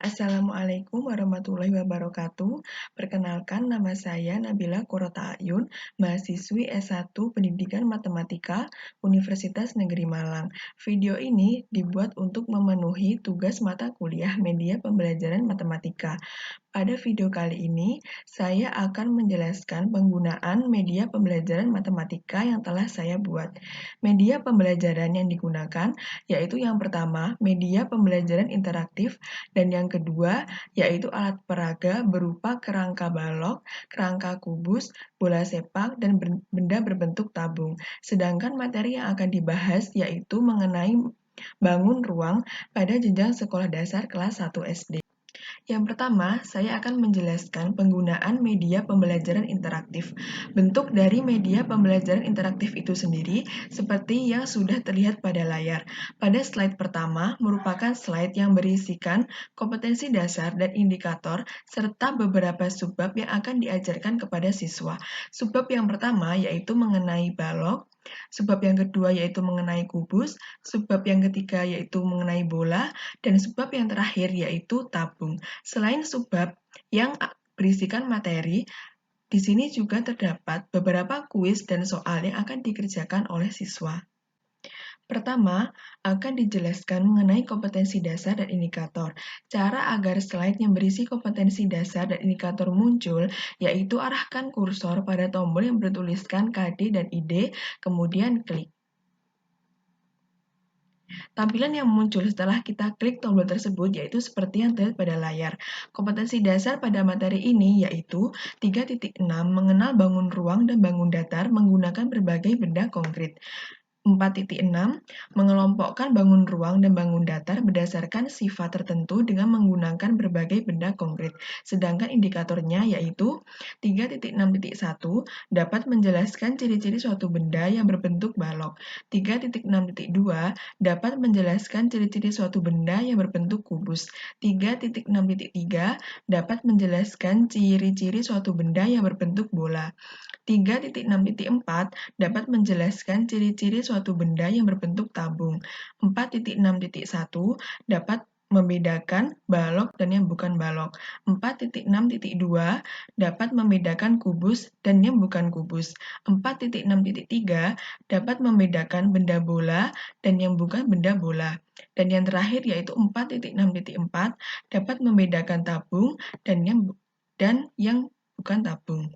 Assalamualaikum warahmatullahi wabarakatuh. Perkenalkan, nama saya Nabila Qurrata Ayun, mahasiswi S1 Pendidikan Matematika Universitas Negeri Malang. Video ini dibuat untuk memenuhi tugas mata kuliah Media Pembelajaran Matematika. Pada video kali ini, saya akan menjelaskan penggunaan media pembelajaran matematika yang telah saya buat. Media pembelajaran yang digunakan yaitu yang pertama, media pembelajaran interaktif, dan yang kedua, yaitu alat peraga berupa kerangka balok, kerangka kubus, bola sepak, dan benda berbentuk tabung. Sedangkan materi yang akan dibahas yaitu mengenai bangun ruang pada jenjang sekolah dasar kelas 1 SD. Yang pertama, saya akan menjelaskan penggunaan media pembelajaran interaktif. Bentuk dari media pembelajaran interaktif itu sendiri seperti yang sudah terlihat pada layar. Pada slide pertama merupakan slide yang berisikan kompetensi dasar dan indikator serta beberapa subbab yang akan diajarkan kepada siswa. Subbab yang pertama yaitu mengenai balok, subbab yang kedua yaitu mengenai kubus, subbab yang ketiga yaitu mengenai bola, dan subbab yang terakhir yaitu tabung. Selain subbab yang berisikan materi, di sini juga terdapat beberapa kuis dan soal yang akan dikerjakan oleh siswa. Pertama, akan dijelaskan mengenai kompetensi dasar dan indikator. Cara agar slide yang berisi kompetensi dasar dan indikator muncul, yaitu arahkan kursor pada tombol yang bertuliskan KD dan ID, kemudian klik. Tampilan yang muncul setelah kita klik tombol tersebut yaitu seperti yang terlihat pada layar. Kompetensi dasar pada materi ini yaitu 3.6 mengenal bangun ruang dan bangun datar menggunakan berbagai benda konkret. 4.6 mengelompokkan bangun ruang dan bangun datar berdasarkan sifat tertentu dengan menggunakan berbagai benda konkret. Sedangkan indikatornya yaitu 3.6.1 dapat menjelaskan ciri-ciri suatu benda yang berbentuk balok. 3.6.2 dapat menjelaskan ciri-ciri suatu benda yang berbentuk kubus. 3.6.3 dapat menjelaskan ciri-ciri suatu benda yang berbentuk bola. 3.6.4 dapat menjelaskan ciri-ciri suatu benda yang berbentuk tabung. 4.6.1 dapat membedakan balok dan yang bukan balok. 4.6.2 dapat membedakan kubus dan yang bukan kubus. 4.6.3 dapat membedakan benda bola dan yang bukan benda bola. Dan yang terakhir yaitu 4.6.4 dapat membedakan tabung dan yang bukan tabung.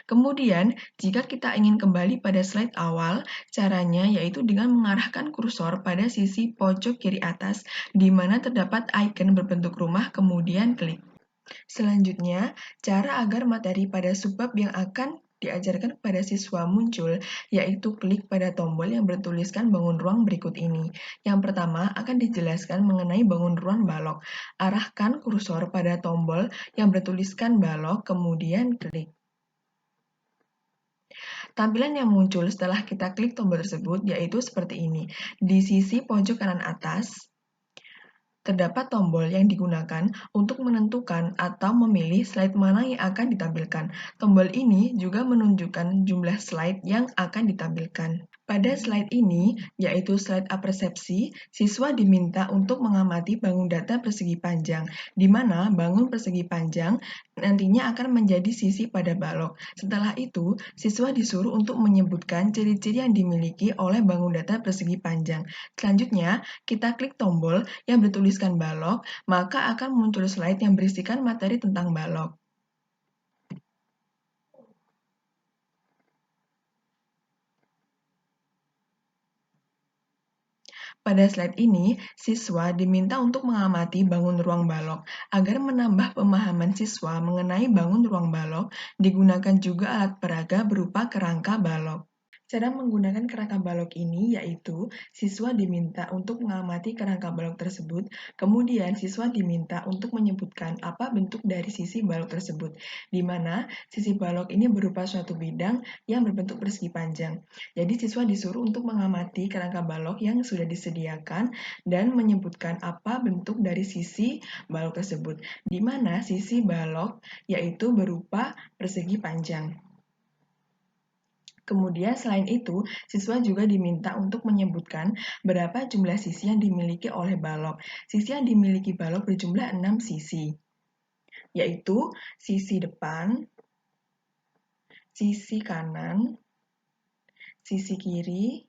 Kemudian, jika kita ingin kembali pada slide awal, caranya yaitu dengan mengarahkan kursor pada sisi pojok kiri atas, di mana terdapat icon berbentuk rumah, kemudian klik. Selanjutnya, cara agar materi pada subbab yang akan diajarkan kepada siswa muncul, yaitu klik pada tombol yang bertuliskan bangun ruang berikut ini. Yang pertama akan dijelaskan mengenai bangun ruang balok. Arahkan kursor pada tombol yang bertuliskan balok, kemudian klik. Tampilan yang muncul setelah kita klik tombol tersebut yaitu seperti ini. Di sisi pojok kanan atas, terdapat tombol yang digunakan untuk menentukan atau memilih slide mana yang akan ditampilkan. Tombol ini juga menunjukkan jumlah slide yang akan ditampilkan. Pada slide ini, yaitu slide apersepsi, siswa diminta untuk mengamati bangun datar persegi panjang, di mana bangun persegi panjang nantinya akan menjadi sisi pada balok. Setelah itu, siswa disuruh untuk menyebutkan ciri-ciri yang dimiliki oleh bangun datar persegi panjang. Selanjutnya, kita klik tombol yang bertuliskan balok, maka akan muncul slide yang berisikan materi tentang balok. Pada slide ini, siswa diminta untuk mengamati bangun ruang balok. Agar menambah pemahaman siswa mengenai bangun ruang balok, digunakan juga alat peraga berupa kerangka balok. Cara menggunakan kerangka balok ini yaitu siswa diminta untuk mengamati kerangka balok tersebut, kemudian siswa diminta untuk menyebutkan apa bentuk dari sisi balok tersebut, di mana sisi balok ini berupa suatu bidang yang berbentuk persegi panjang. Jadi siswa disuruh untuk mengamati kerangka balok yang sudah disediakan dan menyebutkan apa bentuk dari sisi balok tersebut, di mana sisi balok yaitu berupa persegi panjang. Kemudian selain itu, siswa juga diminta untuk menyebutkan berapa jumlah sisi yang dimiliki oleh balok. Sisi yang dimiliki balok berjumlah 6 sisi, yaitu sisi depan, sisi kanan, sisi kiri,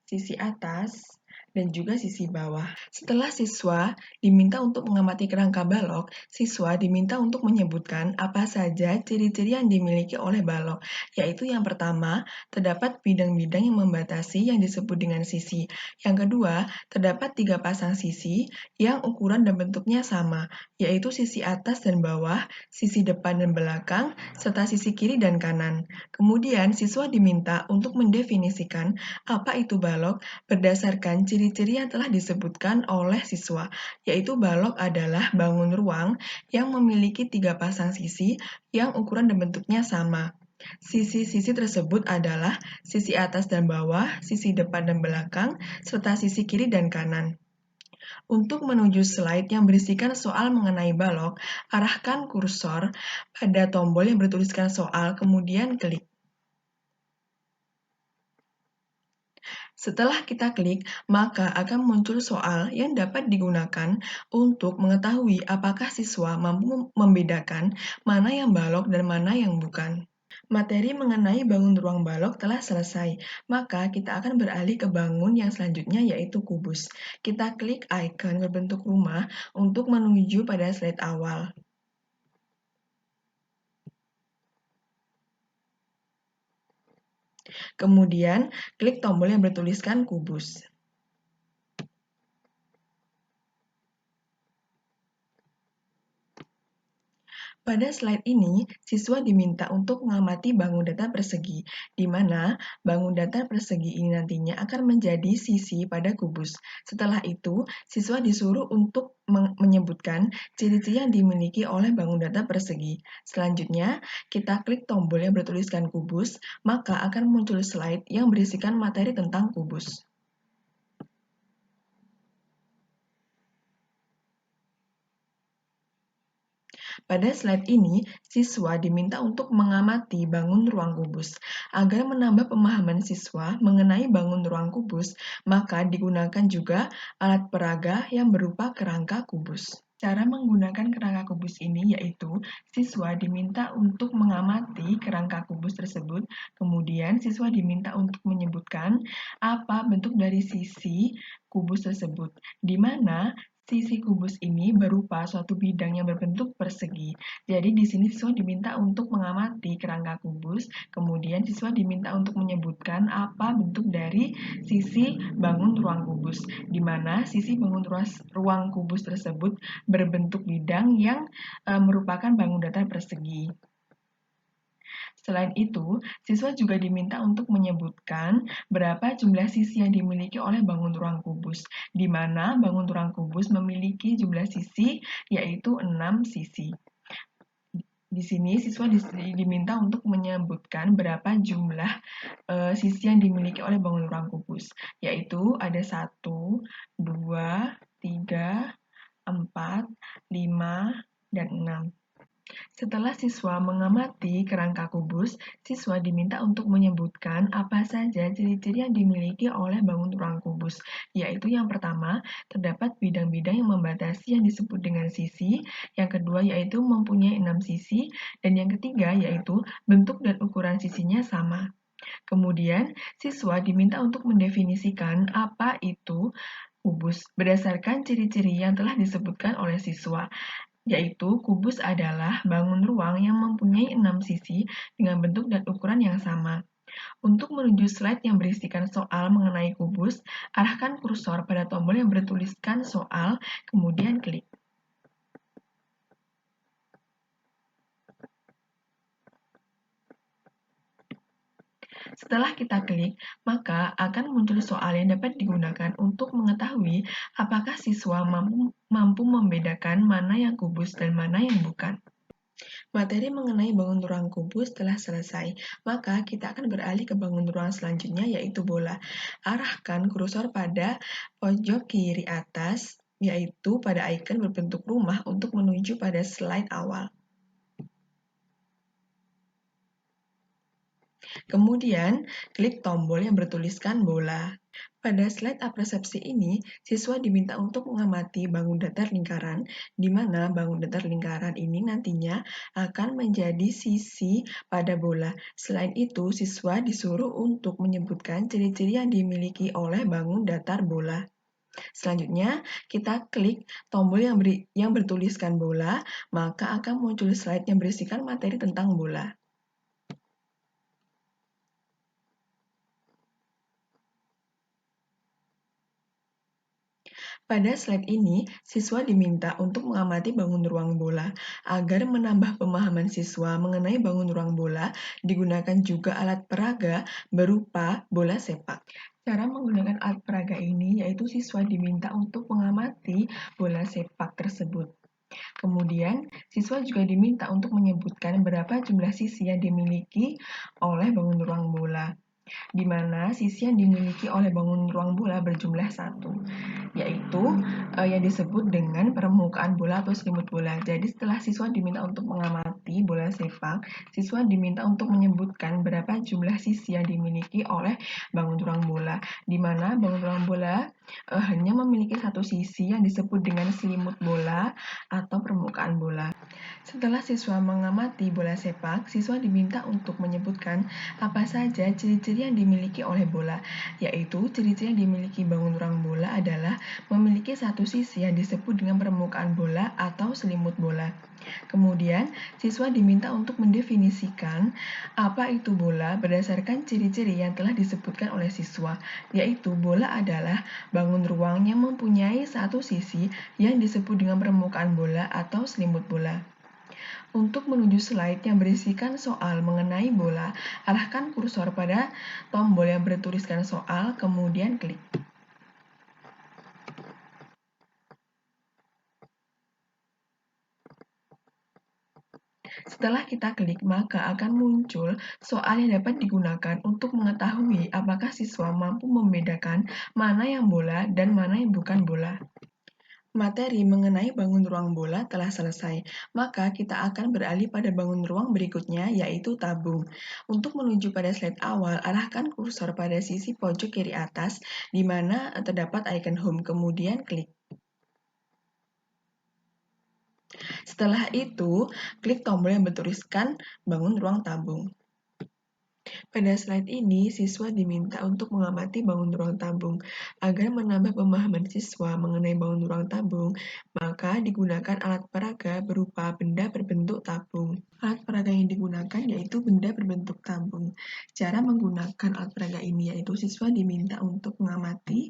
sisi atas, dan juga sisi bawah. Setelah siswa diminta untuk mengamati kerangka balok, siswa diminta untuk menyebutkan apa saja ciri-ciri yang dimiliki oleh balok, yaitu yang pertama, terdapat bidang-bidang yang membatasi yang disebut dengan sisi. Yang kedua, terdapat 3 pasang sisi yang ukuran dan bentuknya sama, yaitu sisi atas dan bawah, sisi depan dan belakang, serta sisi kiri dan kanan. Kemudian, siswa diminta untuk mendefinisikan apa itu balok berdasarkan ciri-ciri yang telah disebutkan oleh siswa, yaitu balok adalah bangun ruang yang memiliki 3 pasang sisi yang ukuran dan bentuknya sama. Sisi-sisi tersebut adalah sisi atas dan bawah, sisi depan dan belakang, serta sisi kiri dan kanan. Untuk menuju slide yang berisikan soal mengenai balok, arahkan kursor pada tombol yang bertuliskan soal, kemudian klik. Setelah kita klik, maka akan muncul soal yang dapat digunakan untuk mengetahui apakah siswa mampu membedakan mana yang balok dan mana yang bukan. Materi mengenai bangun ruang balok telah selesai, maka kita akan beralih ke bangun yang selanjutnya yaitu kubus. Kita klik icon berbentuk rumah untuk menuju pada slide awal. Kemudian, klik tombol yang bertuliskan kubus. Pada slide ini, siswa diminta untuk mengamati bangun datar persegi, di mana bangun datar persegi ini nantinya akan menjadi sisi pada kubus. Setelah itu, siswa disuruh untuk menyebutkan ciri-ciri yang dimiliki oleh bangun datar persegi. Selanjutnya, kita klik tombol yang bertuliskan kubus, maka akan muncul slide yang berisikan materi tentang kubus. Pada slide ini, siswa diminta untuk mengamati bangun ruang kubus. Agar menambah pemahaman siswa mengenai bangun ruang kubus, maka digunakan juga alat peraga yang berupa kerangka kubus. Cara menggunakan kerangka kubus ini yaitu siswa diminta untuk mengamati kerangka kubus tersebut, kemudian siswa diminta untuk menyebutkan apa bentuk dari sisi kubus tersebut, di mana sisi kubus ini berupa suatu bidang yang berbentuk persegi. Jadi di sini siswa diminta untuk mengamati kerangka kubus, kemudian siswa diminta untuk menyebutkan apa bentuk dari sisi bangun ruang kubus, di mana sisi bangun ruang kubus tersebut berbentuk bidang yang merupakan bangun datar persegi. Selain itu, siswa juga diminta untuk menyebutkan berapa jumlah sisi yang dimiliki oleh bangun ruang kubus, di mana bangun ruang kubus memiliki jumlah sisi yaitu 6 sisi. Di sini siswa diminta untuk menyebutkan berapa jumlah sisi yang dimiliki oleh bangun ruang kubus, yaitu ada 1, 2, 3, 4, 5, dan 6. Setelah siswa mengamati kerangka kubus, siswa diminta untuk menyebutkan apa saja ciri-ciri yang dimiliki oleh bangun ruang kubus, yaitu yang pertama, terdapat bidang-bidang yang membatasi yang disebut dengan sisi, yang kedua yaitu mempunyai 6 sisi, dan yang ketiga yaitu bentuk dan ukuran sisinya sama. Kemudian, siswa diminta untuk mendefinisikan apa itu kubus berdasarkan ciri-ciri yang telah disebutkan oleh siswa, yaitu kubus adalah bangun ruang yang mempunyai 6 sisi dengan bentuk dan ukuran yang sama. Untuk menuju slide yang berisikan soal mengenai kubus, arahkan kursor pada tombol yang bertuliskan soal, kemudian klik. Setelah kita klik, maka akan muncul soal yang dapat digunakan untuk mengetahui apakah siswa mampu membedakan mana yang kubus dan mana yang bukan. Materi mengenai bangun ruang kubus telah selesai, maka kita akan beralih ke bangun ruang selanjutnya, yaitu bola. Arahkan kursor pada pojok kiri atas, yaitu pada icon berbentuk rumah untuk menuju pada slide awal. Kemudian, klik tombol yang bertuliskan bola. Pada slide apresepsi ini, siswa diminta untuk mengamati bangun datar lingkaran, di mana bangun datar lingkaran ini nantinya akan menjadi sisi pada bola. Selain itu, siswa disuruh untuk menyebutkan ciri-ciri yang dimiliki oleh bangun datar bola. Selanjutnya, kita klik tombol yang bertuliskan bola, maka akan muncul slide yang berisikan materi tentang bola. Pada slide ini, siswa diminta untuk mengamati bangun ruang bola. Agar menambah pemahaman siswa mengenai bangun ruang bola, digunakan juga alat peraga berupa bola sepak. Cara menggunakan alat peraga ini yaitu siswa diminta untuk mengamati bola sepak tersebut. Kemudian, siswa juga diminta untuk menyebutkan berapa jumlah sisi yang dimiliki oleh bangun ruang bola, di mana sisi yang dimiliki oleh bangun ruang bola berjumlah 1, yaitu yang disebut dengan permukaan bola atau selimut bola. Jadi setelah siswa diminta untuk mengamati bola sepak, siswa diminta untuk menyebutkan berapa jumlah sisi yang dimiliki oleh bangun ruang bola, di mana bangun ruang bola hanya memiliki satu sisi yang disebut dengan selimut bola atau permukaan bola. Setelah siswa mengamati bola sepak, siswa diminta untuk menyebutkan apa saja ciri-ciri yang dimiliki oleh bola, yaitu ciri-ciri yang dimiliki bangun ruang bola adalah memiliki satu sisi yang disebut dengan permukaan bola atau selimut bola. Kemudian, siswa diminta untuk mendefinisikan apa itu bola berdasarkan ciri-ciri yang telah disebutkan oleh siswa, yaitu bola adalah bangun ruang yang mempunyai satu sisi yang disebut dengan permukaan bola atau selimut bola. Untuk menuju slide yang berisikan soal mengenai bola, arahkan kursor pada tombol yang bertuliskan soal, kemudian klik. Setelah kita klik, maka akan muncul soal yang dapat digunakan untuk mengetahui apakah siswa mampu membedakan mana yang bola dan mana yang bukan bola. Materi mengenai bangun ruang bola telah selesai, maka kita akan beralih pada bangun ruang berikutnya, yaitu tabung. Untuk menuju pada slide awal, arahkan kursor pada sisi pojok kiri atas, di mana terdapat icon home, kemudian klik. Setelah itu, klik tombol yang bertuliskan bangun ruang tabung. Pada slide ini, siswa diminta untuk mengamati bangun ruang tabung. Agar menambah pemahaman siswa mengenai bangun ruang tabung, maka digunakan alat peraga berupa benda berbentuk tabung. Alat peraga yang digunakan yaitu benda berbentuk tabung. Cara menggunakan alat peraga ini yaitu siswa diminta untuk mengamati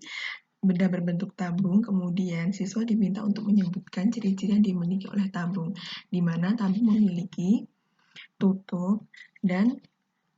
benda berbentuk tabung, kemudian siswa diminta untuk menyebutkan ciri-ciri yang dimiliki oleh tabung, di mana tabung memiliki tutup dan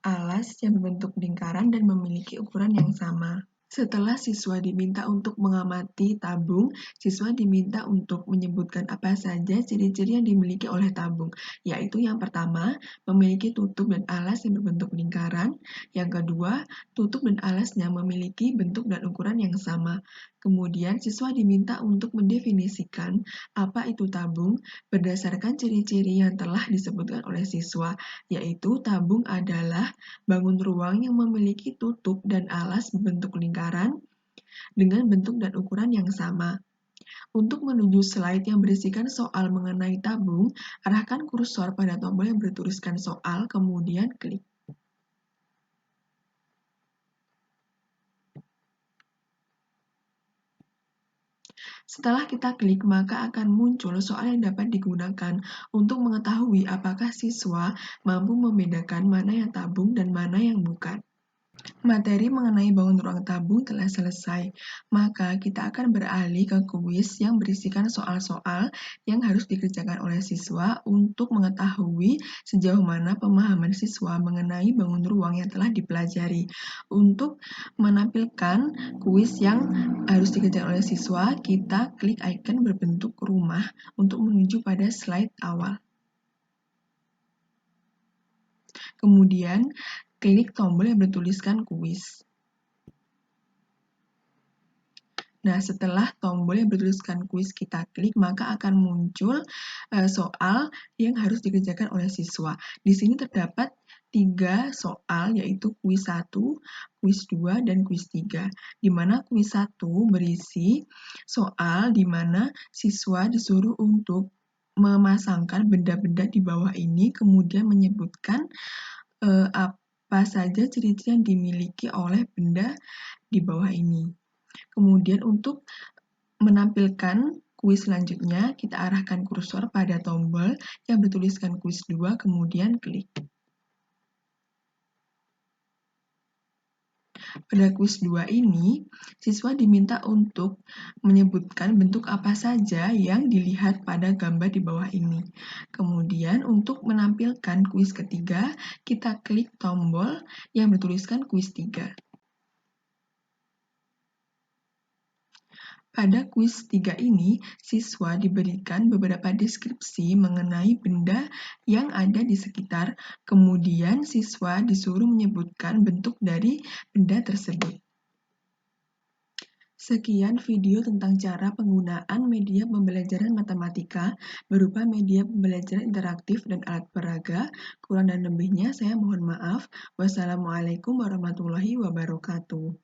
alas yang berbentuk lingkaran dan memiliki ukuran yang sama. Setelah siswa diminta untuk mengamati tabung, siswa diminta untuk menyebutkan apa saja ciri-ciri yang dimiliki oleh tabung, yaitu yang pertama, memiliki tutup dan alas yang berbentuk lingkaran, yang kedua, tutup dan alasnya memiliki bentuk dan ukuran yang sama. Kemudian, siswa diminta untuk mendefinisikan apa itu tabung berdasarkan ciri-ciri yang telah disebutkan oleh siswa, yaitu tabung adalah bangun ruang yang memiliki tutup dan alas berbentuk lingkaran dengan bentuk dan ukuran yang sama. Untuk menuju slide yang berisikan soal mengenai tabung, arahkan kursor pada tombol yang bertuliskan soal, kemudian klik. Setelah kita klik, maka akan muncul soal yang dapat digunakan untuk mengetahui apakah siswa mampu membedakan mana yang tabung dan mana yang bukan. Materi mengenai bangun ruang tabung telah selesai, maka kita akan beralih ke kuis yang berisikan soal-soal yang harus dikerjakan oleh siswa untuk mengetahui sejauh mana pemahaman siswa mengenai bangun ruang yang telah dipelajari. Untuk menampilkan kuis yang harus dikerjakan oleh siswa, kita klik icon berbentuk rumah untuk menuju pada slide awal. Kemudian, klik tombol yang bertuliskan kuis. Nah, setelah tombol yang bertuliskan kuis kita klik, maka akan muncul soal yang harus dikerjakan oleh siswa. Di sini terdapat 3 soal, yaitu kuis 1, kuis 2, dan kuis 3. Di mana kuis 1 berisi soal di mana siswa disuruh untuk memasangkan benda-benda di bawah ini, kemudian menyebutkan apa saja ciri-ciri yang dimiliki oleh benda di bawah ini. Kemudian untuk menampilkan kuis selanjutnya, kita arahkan kursor pada tombol yang bertuliskan kuis 2, kemudian klik. Pada kuis 2 ini, siswa diminta untuk menyebutkan bentuk apa saja yang dilihat pada gambar di bawah ini. Kemudian untuk menampilkan kuis ketiga, kita klik tombol yang bertuliskan kuis 3. Pada kuis 3 ini, siswa diberikan beberapa deskripsi mengenai benda yang ada di sekitar, kemudian siswa disuruh menyebutkan bentuk dari benda tersebut. Sekian video tentang cara penggunaan media pembelajaran matematika berupa media pembelajaran interaktif dan alat peraga. Kurang dan lebihnya saya mohon maaf. Wassalamualaikum warahmatullahi wabarakatuh.